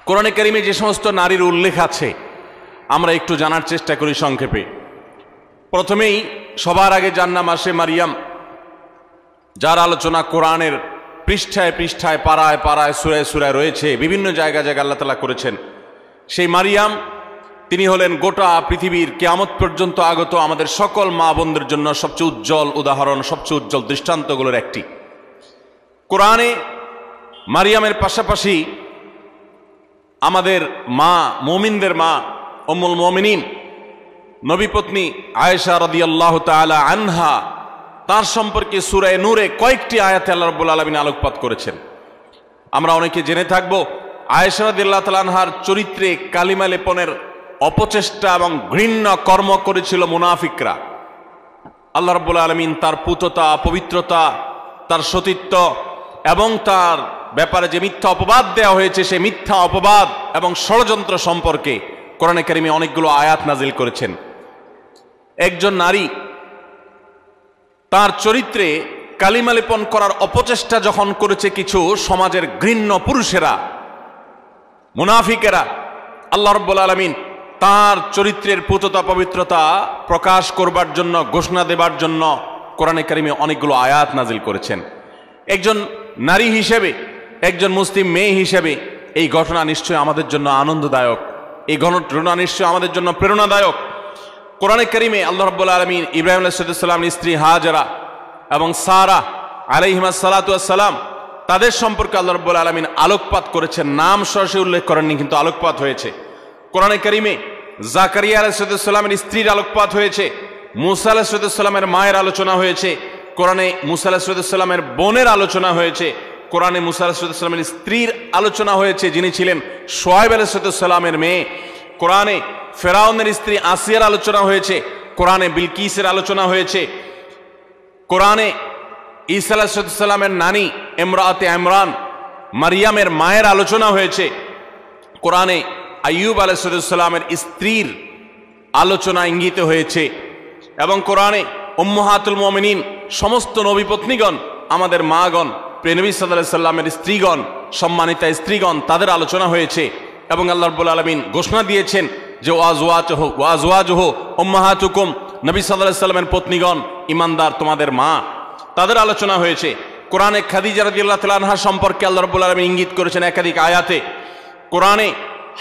কোরআনে কারিমে যে সমস্ত নারীর উল্লেখ আছে আমরা একটু জানার চেষ্টা করি সংক্ষেপে। প্রথমেই সবার আগে যার নাম আসে মারিয়াম, যার আলোচনা কোরআনের পৃষ্ঠায় পৃষ্ঠায় পাড়ায় পাড়ায় সূরায় সূরায় রয়েছে, বিভিন্ন জায়গায় জায়গায় আল্লাহ তাআলা করেছেন। সেই মারিয়াম তিনি হলেন গোটা পৃথিবীর কিয়ামত পর্যন্ত আগত আমাদের সকল মা বোনদের জন্য সবচেয়ে উজ্জ্বল উদাহরণ, সবচেয়ে উজ্জ্বল দৃষ্টান্তগুলোর একটি। কোরআনে মারিয়ামের পাশাপাশি আমাদের মা, মুমিনদের মা উম্মুল মুমিনিন নবী পত্নী আয়েশা রাদিয়াল্লাহু তাআলা আনহা, তার সম্পর্কে সূরা নূরে কয়েকটি আয়াতে আল্লাহ রাব্বুল আলামিন আলোকপাত করেছেন। আমরা অনেকে জেনে থাকব আয়েশা রাদিয়াল্লাহু তাআলা আনহার চরিত্রে কালিমা লেপনের অপচেষ্টা এবং ঘৃণ্য কর্ম করেছিল মুনাফিকরা। আল্লাহ রাব্বুল আলামিন তার পুততা, পবিত্রতা, তার সতীত্ব এবং তার ব্যাপারে যে মিথ্যা অপবাদ দেওয়া হয়েছে সেই মিথ্যা অপবাদ এবং ষড়যন্ত্র সম্পর্কে কোরআনে কারিমে অনেকগুলো আয়াত নাজিল করেছেন। একজন নারী তার চরিত্রে কালিমা লেপন করার অপচেষ্টা যখন করেছে কিছু সমাজের ঘৃণ্য পুরুষেরা, মুনাফিকেরা, আল্লাহ রাব্বুল আলামিন তার চরিত্রের পুততা পবিত্রতা প্রকাশ করবার জন্য, ঘোষণা দেবার জন্য কোরআনে কারিমে অনেকগুলো আয়াত নাজিল করেছেন। একজন নারী হিসেবে, একজন মুসলিম মেয়ে হিসেবে এই ঘটনা নিশ্চয় আমাদের জন্য আনন্দদায়ক, এই ঘটনা নিশ্চয় আমাদের জন্য প্রেরণাদায়ক। কোরআনে কারিমে আল্লাহ রাব্বুল আলামিন ইব্রাহিম আলাইহিস সালামের স্ত্রী হাজেরা এবং সারা আলাইহিমাস সালাতু ওয়াস সালাম, তাদের সম্পর্কে আল্লাহ রাব্বুল আলামিন আলোকপাত করেছেন। নাম সরাসরি উল্লেখ করেননি, কিন্তু আলোকপাত হয়েছে। কোরআনে কারিমে জাকারিয়া আলাইহিস সালামের স্ত্রীর আলোকপাত হয়েছে, মুসা আলাইহিস সালামের মায়ের আলোচনা হয়েছে, কোরআনে মুসা আলাইহিস সালামের বোনের আলোচনা হয়েছে, কোরআনে মুসা আলাইহিস সালামের স্ত্রীর আলোচনা হয়েছে যিনি ছিলেন শুআয়ব আলাইহিস সালামের মেয়ে, কোরআনে ফেরাউনের স্ত্রী আসিয়ার আলোচনা হয়েছে, কোরআনে বিলকিসের আলোচনা হয়েছে, কোরআনে ঈসা আলাইহিস সালামের নানি ইমরাতে ইমরান মারিয়ামের মায়ের আলোচনা হয়েছে, কোরআনে আইয়ুব আলাইহিস সালামের স্ত্রীর আলোচনা ইঙ্গিত হয়েছে, এবং কোরআনে উম্মাহাতুল মুমিনিন সমস্ত নবী পত্নীগণ, আমাদের মাগণ, প্রিয় নবী সাল্লাল্লাহু আলাইহি সাল্লামের স্ত্রীগণ, সম্মানিতা স্ত্রীগণ, তাদের আলোচনা হয়েছে। এবং আল্লাহ রাব্বুল আলামিন ঘোষণা দিয়েছেন যে ওয়াজওয়াজুহু উম্মাহাতুকুম, নবী সাল্লাল্লাহু আলাইহি সাল্লামের পত্নীগণ, ঈমানদার তোমাদের মা, তাদের আলোচনা হয়েছে। কোরআনে খাদিজা রাদিয়াল্লাহু তাআলা আনহা সম্পর্কে আল্লাহ রাব্বুল আলামিন ইঙ্গিত করেছেন একাধিক আয়াতে। কোরআনে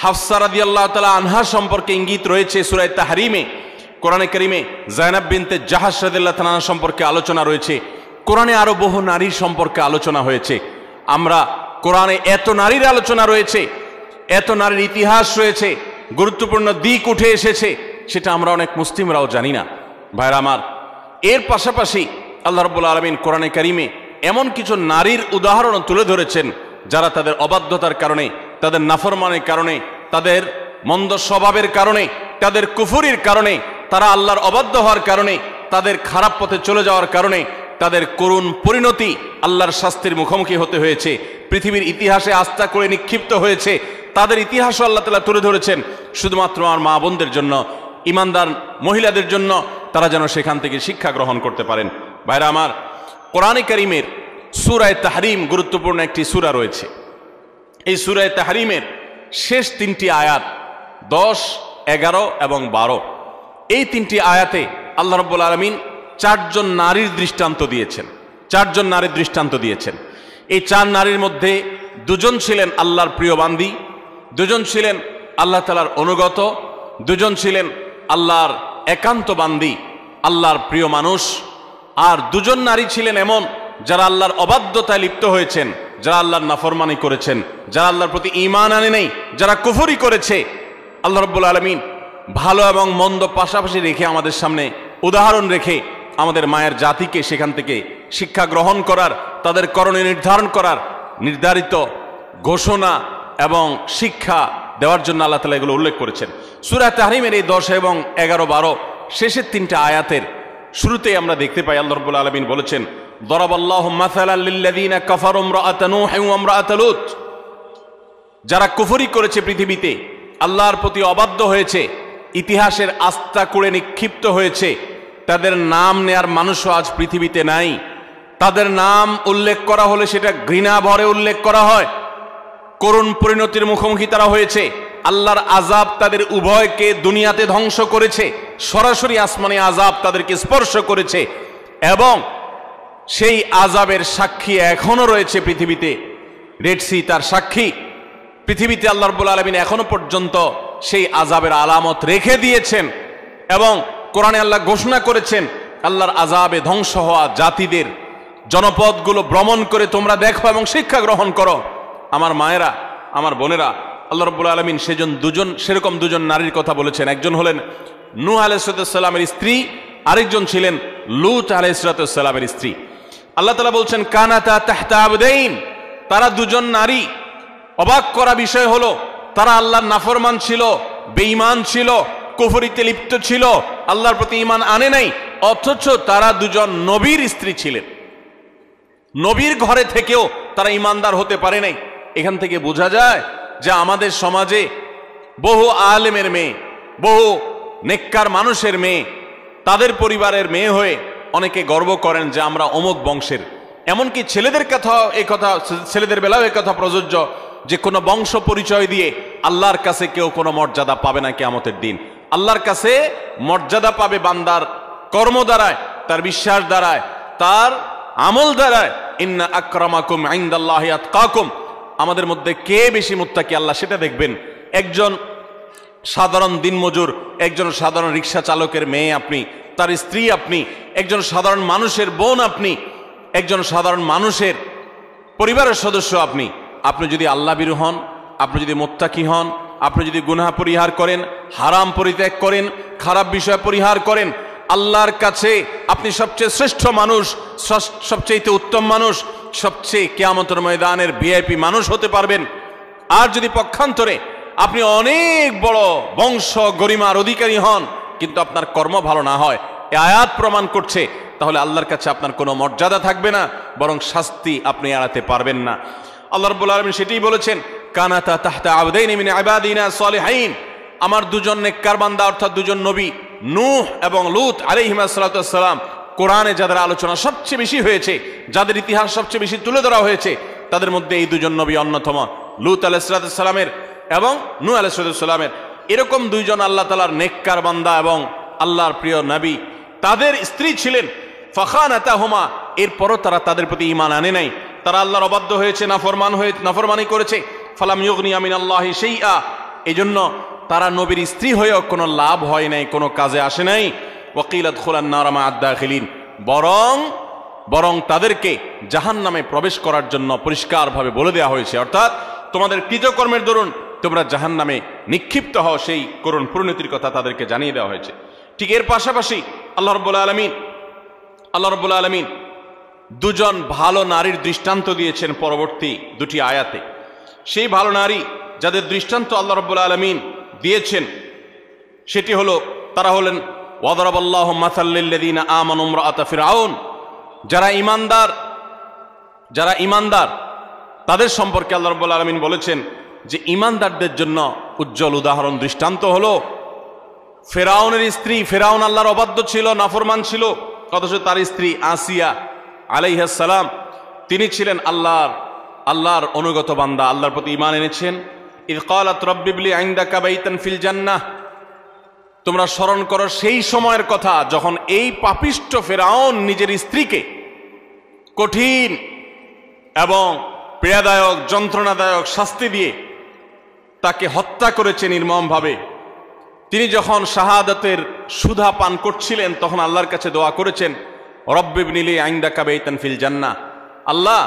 হাফসা রাদিয়াল্লাহু তাআলা আনহা সম্পর্কে ইঙ্গিত রয়েছে সূরা তাহরিমে। কোরআনে কারিমে যায়েনাব বিনতে জাহাশ রাদিয়াল্লাহু তাআলা আনহা সম্পর্কে আলোচনা রয়েছে। কোরআনে আরো বহু নারীর সম্পর্কে আলোচনা হয়েছে। আমরা কোরআনে এত নারীর আলোচনা রয়েছে, এত নারীর ইতিহাস রয়েছে, গুরুত্বপূর্ণ দিক উঠে এসেছে, সেটা আমরা অনেক মুসলিমরাও জানি না। ভাইরা আমার, এর পাশাপাশি আল্লাহ রাব্বুল আলামিন কোরআনে কারিমে এমন কিছু নারীর উদাহরণ তুলে ধরেছেন যারা তাদের অবাধ্যতার কারণে, তাদের নাফরমানের কারণে, তাদের মন্দ স্বভাবের কারণে, তাদের কুফরির কারণে, তারা আল্লাহর অবাধ্য হওয়ার কারণে, তাদের খারাপ পথে চলে যাওয়ার কারণে তাদের করুণ পরিণতি, আল্লাহর শাস্তির মুখোমুখি হতে হয়েছে, পৃথিবীর ইতিহাসে আস্থা করে নিক্ষিপ্ত হয়েছে। তাদের ইতিহাসও আল্লাহ তাআলা তুলে ধরেছেন শুধুমাত্র আমার মা বোনদের জন্য, ইমানদার মহিলাদের জন্য, তারা যেন সেখান থেকে শিক্ষা গ্রহণ করতে পারেন। ভাইরা আমার, কোরআনে কারিমের সূরা তাহরিম গুরুত্বপূর্ণ একটি সূরা রয়েছে। এই সূরা তাহরিমের শেষ তিনটি আয়াত 10, 11 এবং 12, এই তিনটি আয়াতে আল্লাহ রাব্বুল আলামিন চারজন নারীর দৃষ্টান্ত দিয়েছেন। চারজন নারীর দৃষ্টান্ত দিয়েছেন। এই চার নারীর মধ্যে দুজন ছিলেন আল্লাহর প্রিয় বান্দী, দুজন ছিলেন আল্লাহ তাআলার অনুগত, দুজন ছিলেন আল্লাহর একান্ত বান্দী, আল্লাহর প্রিয় মানুষ, আর দুজন নারী ছিলেন এমন যারা আল্লাহর অবাধ্যতায় লিপ্ত হয়েছেন, যারা আল্লাহর নাফরমানি করেছেন, যারা আল্লাহর প্রতি ঈমান আনে নাই, যারা কুফরি করেছে। আল্লাহ রাব্বুল আলামিন ভালো এবং মন্দ পাশাপাশি রেখে আমাদের সামনে উদাহরণ রেখে আমাদের মায়ের জাতিকে সেখান থেকে শিক্ষা গ্রহণ করার, তাদের করণীয় নির্ধারণ করার নির্ধারিত ঘোষণা এবং শিক্ষা দেওয়ার জন্য আল্লাহ তাআলা এগুলো উল্লেখ করেছেন। সূরা তাহরিমের এই 10 এবং 11, 12 শেষের তিনটা আয়াতের শুরুতেই আমরা দেখতে পাই আল্লাহ রাব্বুল আলামিন বলেছেন, দরাবাল্লাহু মাসালাল লিল্লাযীনা কাফারু ইমরাআতা নূহ ওয়া ইমরাআতা লূত, যারা কুফরি করেছে, পৃথিবীতে আল্লাহর প্রতি অবাধ্য হয়েছে, ইতিহাসের আস্থা করে নিক্ষিপ্ত হয়েছে, তাদের নাম নেয়ার মানুষও আজ পৃথিবীতে নাই। তাদের নাম উল্লেখ করা হলে সেটা ঘৃণা ভরে উল্লেখ করা হয়। করুণ পরিণতির মুখোমুখি তারা হয়েছে। আল্লাহর আযাব তাদের উভয়কে দুনিয়াতে ধ্বংস করেছে, সরাসরি আসমানে আযাব তাদেরকে স্পর্শ করেছে, এবং সেই আযাবের সাক্ষী এখনো রয়েছে পৃথিবীতে। রেড সি তার সাক্ষী। পৃথিবীতে আল্লাহ রাব্বুল আলামিন এখনো পর্যন্ত সেই আযাবের আলামত রেখে দিয়েছেন, এবং কোরআনে আল্লাহ ঘোষণা করেছেন আল্লাহর আযাবে ধ্বংস হওয়া জাতিদের জনপদগুলো ভ্রমণ করে তোমরা দেখো এবং শিক্ষা গ্রহণ করো। আমার মায়েরা, আমার বোনেরা, আল্লাহ রাব্বুল আলামিন সেরকম দুজন নারীর কথা বলেছেন। একজন হলেন নূহ আলাইহিস সালামের স্ত্রী, আরেকজন ছিলেন লূত আলাইহিস সালামের স্ত্রী। আল্লাহ তাআলা বলছেন কানাতা তাহতা আবদাইন, তারা দুজন নারী। অবাক করা বিষয় হলো তারা আল্লাহর নাফরমান ছিল, বেঈমান ছিল, কুফরিতে লিপ্ত ছিল, আল্লাহর প্রতি ঈমান আনে নাই, অথচ তারা দুজন নবীর স্ত্রী ছিলেন। নবীর ঘরে থেকেও তারা ঈমানদার হতে পারে নাই। এখান থেকে বোঝা যায় যে আমাদের সমাজে বহু আলেমের মেয়ে, বহু নেককার মানুষের মেয়ে, তাদের পরিবারের মেয়ে হয়ে অনেকে গর্ব করেন যে আমরা অমুক বংশের। এমনকি ছেলেদের বেলাও এ কথা প্রযোজ্য যে কোনো বংশ পরিচয় দিয়ে আল্লাহর কাছে কেউ কোনো মর্যাদা পাবে না কিয়ামতের দিন। আল্লাহর কাছে মর্যাদা পাবে বান্দার কর্ম দ্বারায়, তার বিশ্বাস দ্বারায়, তার আমল দ্বারায়। ইন্না আকরামাকুম ইনদাল্লাহি আতকাকুম, আমাদের মধ্যে কে বেশি মুত্তাকি আল্লাহ সেটা দেখবেন। একজন সাধারণ দিনমজুর, একজন সাধারণ রিক্সা চালকের মেয়ে আপনি, তার স্ত্রী আপনি, একজন সাধারণ মানুষের বোন আপনি, একজন সাধারণ মানুষের পরিবারের সদস্য আপনি। আপনি যদি আল্লাহ ভীরু হন, আপনি যদি মুত্তাকি হন, আপনি যদি গুনাহ পরিহার করেন, হারাম পরিত্যাগ করেন, খারাপ বিষয় পরিহার করেন, আল্লাহর কাছে আপনি সবচেয়ে শ্রেষ্ঠ মানুষ, সবচেয়ে উত্তম মানুষ, সবচেয়ে কিয়ামতের ময়দানের ভিআইপি মানুষ হতে পারবেন। আর যদি পক্ষান্তরে আপনি অনেক বড় বংশ গরিমার অধিকারী হন কিন্তু আপনার কর্ম ভালো না হয়, এই আয়াত প্রমাণ করছে, তাহলে আল্লাহর কাছে আপনার কোনো মর্যাদা থাকবে না, বরং শাস্তি আপনি এড়াতে পারবেন না। আল্লাহ রাব্বুল আলামিন সেটাই বলেছেন কানাতা তাহতা আবদাইন মিন ইবাদিনা সলিহিন, আমার দুজন নেককার বান্দা অর্থাৎ দুজন নবী নূহ এবং লূত আলাইহিমা সাল্লাতু ওয়াস সালাম, কোরআনে যাদের আলোচনা সবচেয়ে বেশি হয়েছে, যাদের ইতিহাস সবচেয়ে বেশি তুলে ধরা হয়েছে, তাদের মধ্যে এই দুজন নবী অন্যতম। লূত আলাইহিস সালামের এবং নূহ আলাইহিস সালামের এরকম দুইজন আল্লাহ তাআলার নেককার বান্দা এবং আল্লাহর প্রিয় নবী, তাদের স্ত্রী ছিলেন ফাখানাতাহুমা, এরপরও তারা তাদের প্রতি ঈমান আনে নাই, তারা আল্লাহর অবাধ্য হয়েছে, নাফরমানি করেছে। ফালাম ইউগনিয়া মিনাল্লাহি শাইআ, এজন্য তারা নবীর স্ত্রী হয়েও কোনো লাভ হয় নাই, কোনো কাজে আসে নাই। ওয়াকিল আদখুলান নার মা আদ-দাখিলিন, বরং তাদেরকে জাহান্নামে প্রবেশ করার জন্য পরিষ্কারভাবে বলে দেওয়া হয়েছে, অর্থাৎ তোমাদের কৃতকর্মের দরুন তোমরা জাহান্নামে নিক্ষিপ্ত হও, সেই করুণ পরিণতির কথা তাদেরকে জানিয়ে দেওয়া হয়েছে। ঠিক এর পাশাপাশি আল্লাহ রাব্বুল আলামিন দুজন ভালো নারীর দৃষ্টান্ত দিয়েছেন পরবর্তী দুটি আয়াতে। সেই ভালো নারী যাদের দৃষ্টান্ত আল্লাহ রাব্বুল আলামিন দিয়েছেন সেটি হলো, তারা হলেন ওয়াদরাবাল্লাহু মাসাল লিল্লাযিনা আমানু ইমরাআতা ফিরআউন, যারা ঈমানদার তাদের সম্পর্কে আল্লাহ রাব্বুল আলামিন বলেছেন যে ঈমানদারদের জন্য উজ্জ্বল উদাহরণ দৃষ্টান্ত হলো ফেরাউনের স্ত্রী। ফেরাউন আল্লাহর অবাধ্য ছিল, নাফরমান ছিল, অথচ তার স্ত্রী আসিয়া আলাইহিস সালাম তিনি ছিলেন আল্লাহর অনুগত বান্দা, আল্লাহর প্রতি ঈমান এনেছেন। ইয ক্বালাত রাব্বি ইবলি ইনদাকা বাইতান ফিল জান্নাহ, তোমরা স্মরণ করো সেই সময়ের কথা যখন এই পাপিষ্ঠ ফেরাউন নিজের স্ত্রীকে কঠিন এবং পীড়াদায়ক যন্ত্রণাদায়ক শাস্তি দিয়ে তাকে হত্যা করেছে নির্মমভাবে। তিনি যখন শাহাদাতের সুধা পান করছিলেন তখন আল্লাহর কাছে দোয়া করেছেন রব্বি ইবনি লি ইনদাকা বাইতান ফিল জান্নাহ, আল্লাহ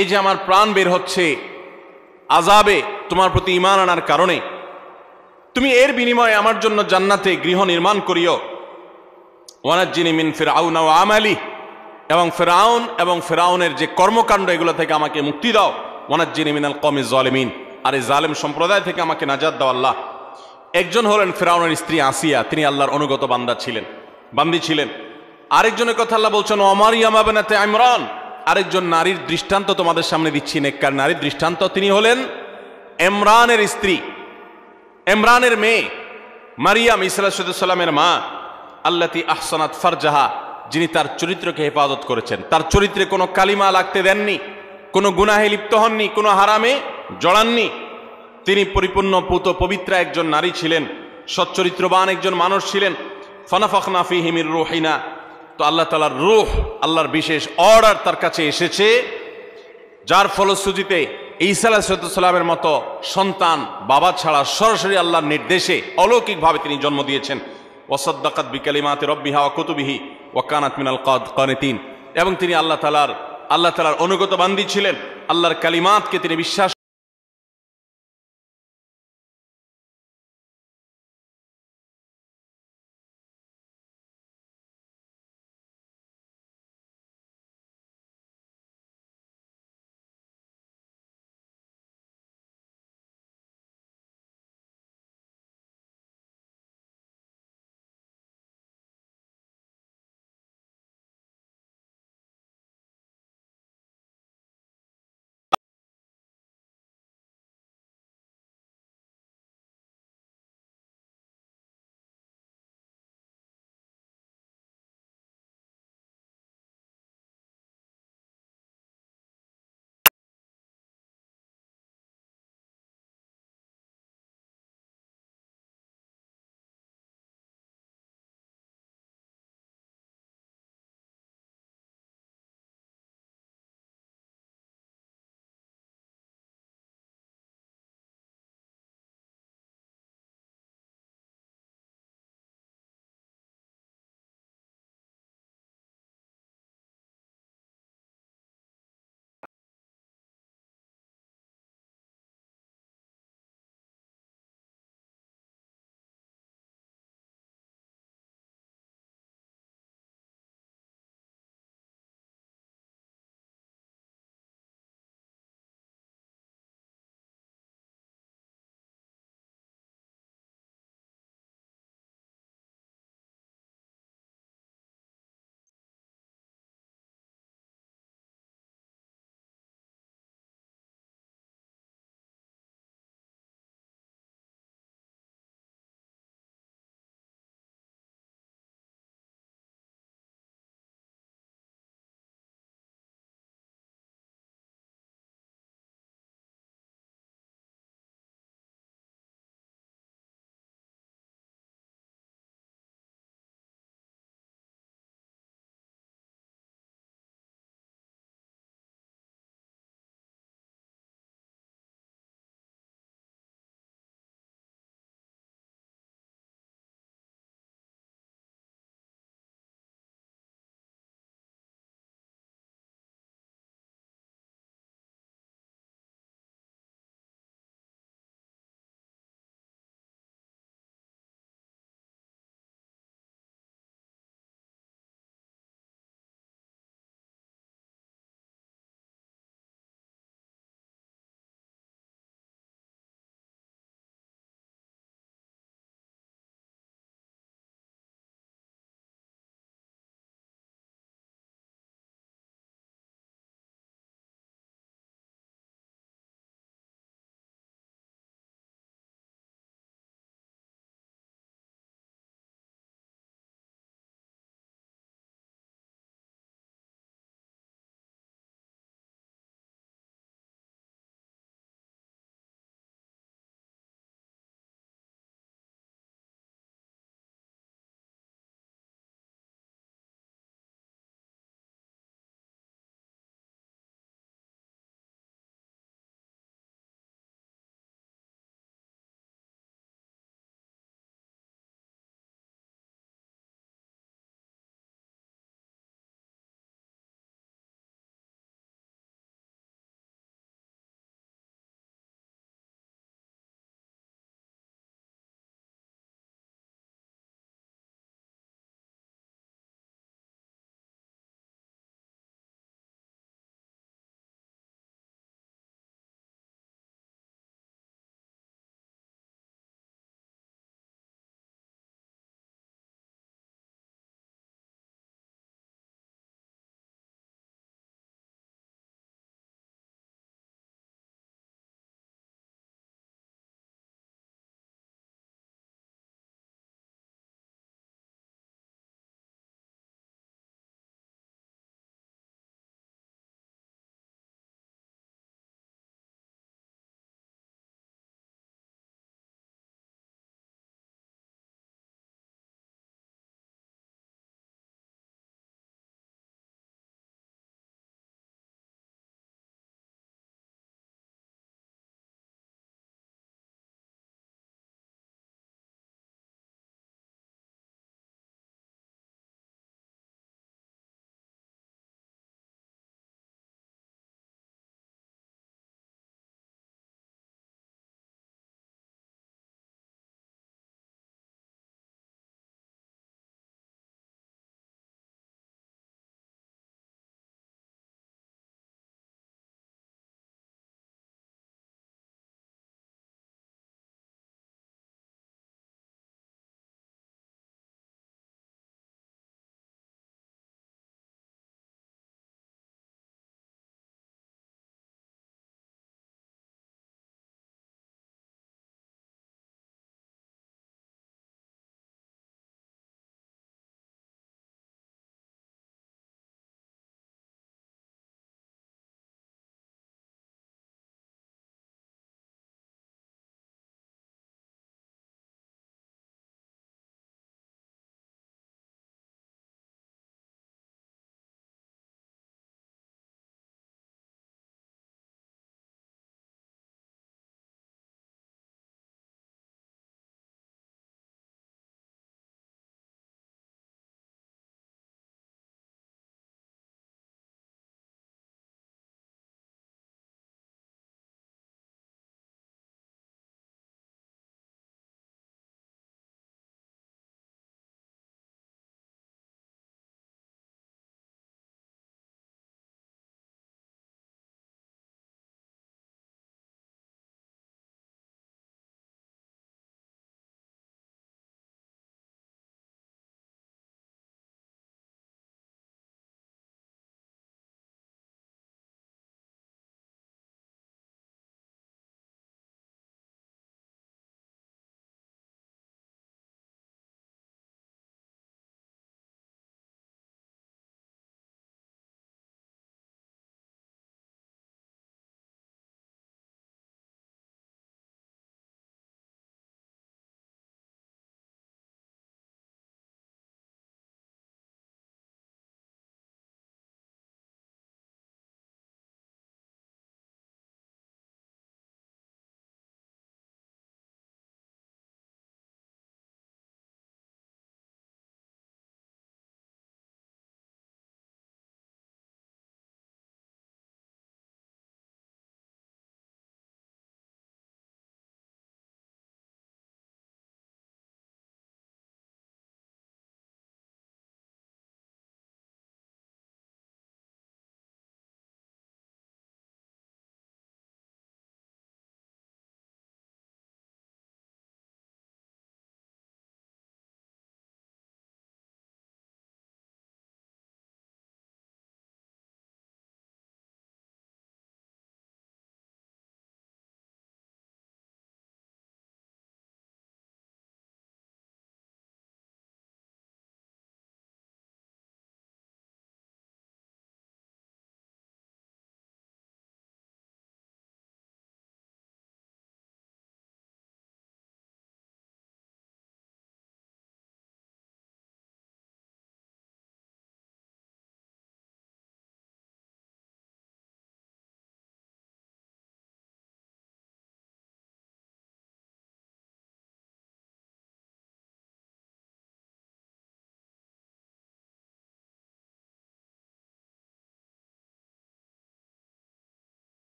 এই যে আমার প্রাণ বের হচ্ছে আযাবে তোমার প্রতি ঈমান আনার কারণে, তুমি এর বিনিময়ে আমার জন্য জান্নাতে গৃহ নির্মাণ করিও। ওয়ানাজ্জিনি মিন ফিরআউন ওয়া আমালি, এবং ফেরাউনের যে কর্মকাণ্ড এগুলো থেকে আমাকে মুক্তি দাও। ওয়ানাজ্জিনি মিনাল কওমিজ জালিমিন, আর এই জালেম সম্প্রদায় থেকে আমাকে নাজাত দাও আল্লাহ। একজন হলেন ফেরাউনের স্ত্রী আসিয়া, তিনি আল্লাহর অনুগত বান্দি ছিলেন। আরেকজনের কথা আল্লাহ বলছেন ওমারিয়াম বিনতে ইমরান, আরেকজন নারীর দৃষ্টান্ত তোমাদের সামনে দিচ্ছি, নেককার নারীর দৃষ্টান্ত। তিনি হলেন ইমরানের স্ত্রী, ইমরানের মেয়ে মারিয়াম ঈসা আলাইহিস সালামের মা, আল্লাতী আহসানাত ফারজাহা, যিনি তার চরিত্রকে হেফাজত করেছেন, তার চরিত্রে কোনো কালিমা লাগতে দেননি, কোনো গুনাহে লিপ্ত হননি, কোনো হারামে জড়াননি। তিনি পরিপূর্ণ পুত পবিত্র একজন নারী ছিলেন, সচ্চরিত্রবান একজন মানুষ ছিলেন। ফানাফাখনা ফীহি মির রূহিনা, তো আল্লাহ তাআলার রূহ, আল্লাহর বিশেষ অর্ডার তার কাছে এসেছে, যার ফলশ্রুতিতে ঈসা আলাইহিস সালামের মতো সন্তান বাবা ছাড়া সরাসরি আল্লাহর নির্দেশে অলৌকিকভাবে তিনি জন্ম দিয়েছেন। ওয়াসাদ্দাকাত বিকালিমাতি রাব্বিহা ওয়া কুতুবিহি ওয়া কানাত মিনাল কানিতিন, এবং তিনি আল্লাহ তাআলার অনুগত বান্দী ছিলেন। আল্লাহর কালিমাতকে তিনি বিশ্বাস